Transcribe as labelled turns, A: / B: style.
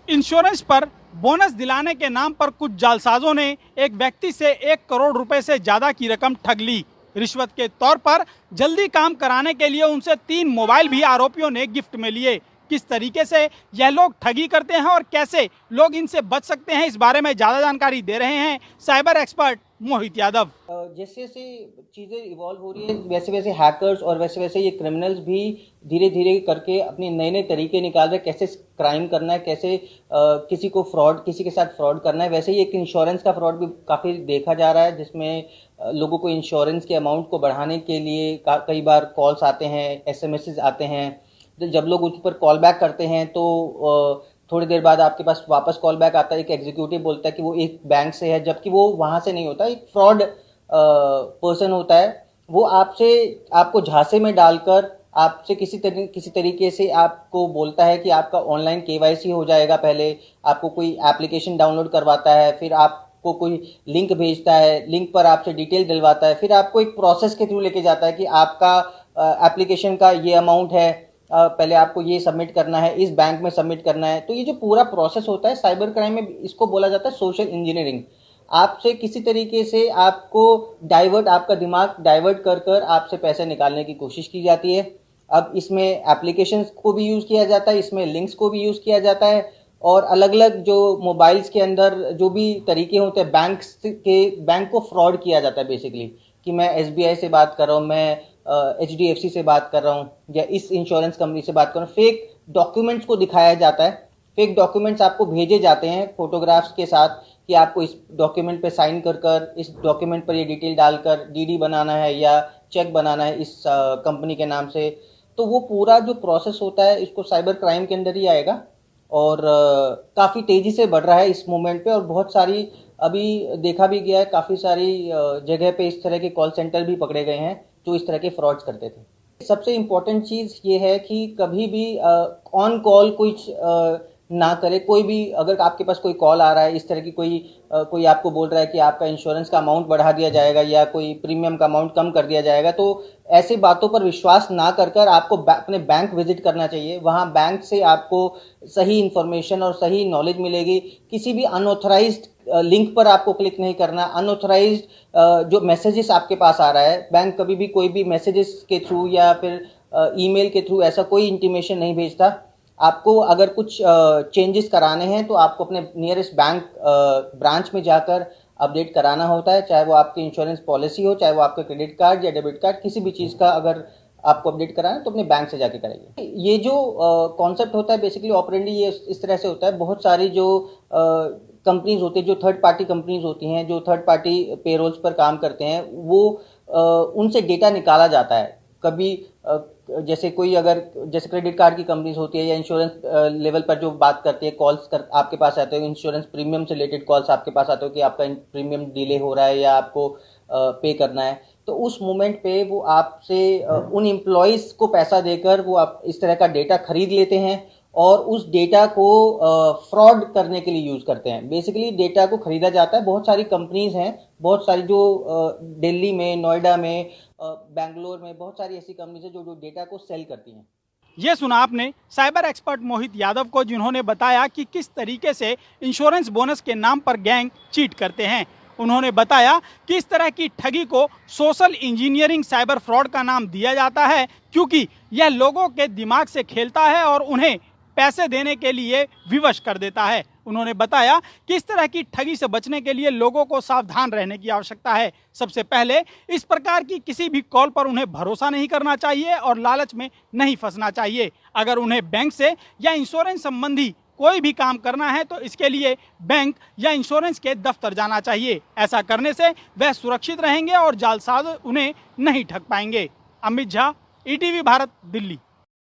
A: Insurance पर bonus दिलाने के नाम पर कुछ जालसाजों ने एक व्यक्ति से 1 करोड़ रुपए से ज्यादा की रकम ठग ली। रिश्वत के तौर पर जल्दी काम कराने के लिए उनसे 3 मोबाइल भी आरोपियों ने गिफ्ट में लिए। किस तरीके से यह लोग ठगी करते हैं और कैसे लोग इनसे बच सकते हैं, इस बारे में ज्यादा जानकारी दे रहे हैं साइबर एक्सपर्ट मोहित यादव।
B: जैसे जैसे चीज़ें इवॉल्व हो रही है वैसे वैसे हैकर्स और वैसे वैसे ये क्रिमिनल्स भी धीरे धीरे करके अपने नए नए तरीके निकाल रहे हैं, कैसे क्राइम करना है, कैसे किसी के साथ फ्रॉड करना है। वैसे ही एक इंश्योरेंस का फ्रॉड भी काफ़ी देखा जा रहा है, जिसमें लोगों को इंश्योरेंस के अमाउंट को बढ़ाने के लिए कई बार कॉल्स आते हैं, एसएमएसेस आते हैं। तो जब लोग उस पर कॉल बैक करते हैं तो थोड़ी देर बाद आपके पास वापस कॉल बैक आता है, एक एग्जीक्यूटिव बोलता है कि वो एक बैंक से है, जबकि वो वहाँ से नहीं होता, एक फ्रॉड पर्सन होता है। वो आपको झांसे में डालकर आपसे किसी तरीके से आपको बोलता है कि आपका ऑनलाइन केवाईसी हो जाएगा। पहले आपको कोई एप्लीकेशन डाउनलोड करवाता है, फिर आपको कोई लिंक भेजता है, लिंक पर आपसे डिटेल डलवाता है, फिर आपको एक प्रोसेस के थ्रू लेके जाता है कि आपका एप्लीकेशन का ये अमाउंट है, पहले आपको ये सबमिट करना है, इस बैंक में सबमिट करना है। तो ये जो पूरा प्रोसेस होता है साइबर क्राइम में, इसको बोला जाता है सोशल इंजीनियरिंग। आपसे किसी तरीके से आपका दिमाग डाइवर्ट कर कर आपसे पैसे निकालने की कोशिश की जाती है। अब इसमें एप्लीकेशंस को भी यूज़ किया जाता है, इसमें लिंक्स को भी यूज़ किया जाता है, और अलग अलग जो मोबाइल्स के अंदर जो भी तरीके होते हैं बैंक को फ्रॉड किया जाता है बेसिकली, कि मैं एसबीआई से बात कर रहा हूँ, मैं एचडीएफसी से बात कर रहा हूँ, या इस इंश्योरेंस कंपनी से बात कर रहा हूँ। फेक डॉक्यूमेंट्स को दिखाया जाता है, फेक डॉक्यूमेंट्स आपको भेजे जाते हैं फोटोग्राफ्स के साथ कि आपको इस डॉक्यूमेंट पे साइन कर इस डॉक्यूमेंट पर ये डिटेल डालकर डीडी बनाना है या चेक बनाना है इस कंपनी के नाम से। तो वो पूरा जो प्रोसेस होता है, इसको साइबर क्राइम के अंदर ही आएगा, और काफ़ी तेज़ी से बढ़ रहा है इस मोमेंट पे। और बहुत सारी अभी देखा भी गया है, काफ़ी सारी जगह पे इस तरह के कॉल सेंटर भी पकड़े गए हैं जो इस तरह के फ्रॉड्स करते थे। सबसे इम्पोर्टेंट चीज़ ये है कि कभी भी ऑन कॉल कुछ ना करे। कोई भी, अगर आपके पास कोई कॉल आ रहा है इस तरह की, कोई आपको बोल रहा है कि आपका इंश्योरेंस का अमाउंट बढ़ा दिया जाएगा या कोई प्रीमियम का अमाउंट कम कर दिया जाएगा, तो ऐसी बातों पर विश्वास ना कर आपको अपने बैंक विजिट करना चाहिए। वहाँ बैंक से आपको सही इंफॉर्मेशन और सही नॉलेज मिलेगी। किसी भी अनऑथराइज्ड लिंक पर आपको क्लिक नहीं करना। अनऑथराइज्ड जो मैसेजेस आपके पास आ रहा है, बैंक कभी भी कोई भी मैसेजेस के थ्रू या फिर ईमेल के थ्रू ऐसा कोई इंटीमेशन नहीं भेजता। आपको अगर कुछ चेंजेस कराने हैं तो आपको अपने नियरेस्ट बैंक ब्रांच में जाकर अपडेट कराना होता है, चाहे वो आपकी इंश्योरेंस पॉलिसी हो, चाहे वो आपका क्रेडिट कार्ड या डेबिट कार्ड, किसी भी चीज़ का अगर आपको अपडेट कराना है तो अपने बैंक से जाके करेंगे। ये जो कॉन्सेप्ट होता है बेसिकली ऑपरेंडी, ये इस तरह से होता है। बहुत सारी जो कंपनीज होती है, जो थर्ड पार्टी कंपनीज होती हैं, जो थर्ड पार्टी पेरोल्स पर काम करते हैं, वो उनसे डेटा निकाला जाता है। कभी जैसे जैसे क्रेडिट कार्ड की कंपनीज होती है या इंश्योरेंस लेवल पर जो बात करती है, आपके पास आते हो, इंश्योरेंस प्रीमियम से रिलेटेड कॉल्स आपके पास आते हो कि आपका प्रीमियम डिले हो रहा है या आपको पे करना है। तो उस मोमेंट पे वो आपसे उन एम्प्लॉयज़ को पैसा देकर वो आप इस तरह का डेटा खरीद लेते हैं और उस डेटा को फ्रॉड करने के लिए यूज़ करते हैं। बेसिकली डेटा को खरीदा जाता है। बहुत सारी कंपनीज हैं, बहुत सारी जो दिल्ली में, नोएडा में, बेंगलोर में बहुत सारी ऐसी कंपनीज हैं जो डेटा को सेल करती हैं।
A: ये सुना आपने साइबर एक्सपर्ट मोहित यादव को, जिन्होंने बताया कि किस तरीके से इंश्योरेंस बोनस के नाम पर गैंग चीट करते हैं। उन्होंने बताया कि इस तरह की ठगी को सोशल इंजीनियरिंग साइबर फ्रॉड का नाम दिया जाता है, क्योंकि यह लोगों के दिमाग से खेलता है और उन्हें पैसे देने के लिए विवश कर देता है। उन्होंने बताया कि इस तरह की ठगी से बचने के लिए लोगों को सावधान रहने की आवश्यकता है। सबसे पहले इस प्रकार की किसी भी कॉल पर उन्हें भरोसा नहीं करना चाहिए और लालच में नहीं फंसना चाहिए। अगर उन्हें बैंक से या इंश्योरेंस संबंधी कोई भी काम करना है तो इसके लिए बैंक या इंश्योरेंस के दफ्तर जाना चाहिए। ऐसा करने से वह सुरक्षित रहेंगे और जालसाज उन्हें नहीं ठग पाएंगे। अमित झा, ईटीवी भारत, दिल्ली।